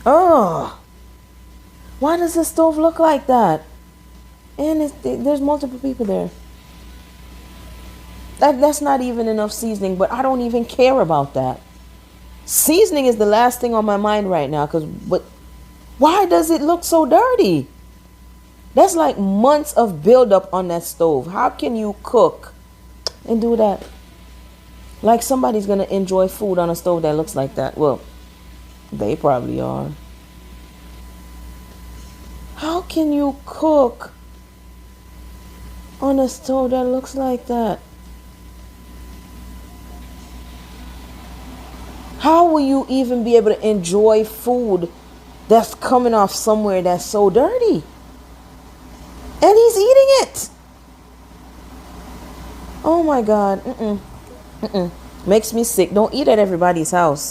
Oh, why does this stove look like that? And there's multiple people there. That's not even enough seasoning, but I don't even care about that. Seasoning is the last thing on my mind right now. But why does it look so dirty? That's like months of buildup on that stove. How can you cook and do that? Like somebody's going to enjoy food on a stove that looks like that. Well, they probably are. How can you cook on a stove that looks like that? How will you even be able to enjoy food that's coming off somewhere that's so dirty? And he's eating it. Oh my God. Makes me sick. Don't eat at everybody's house.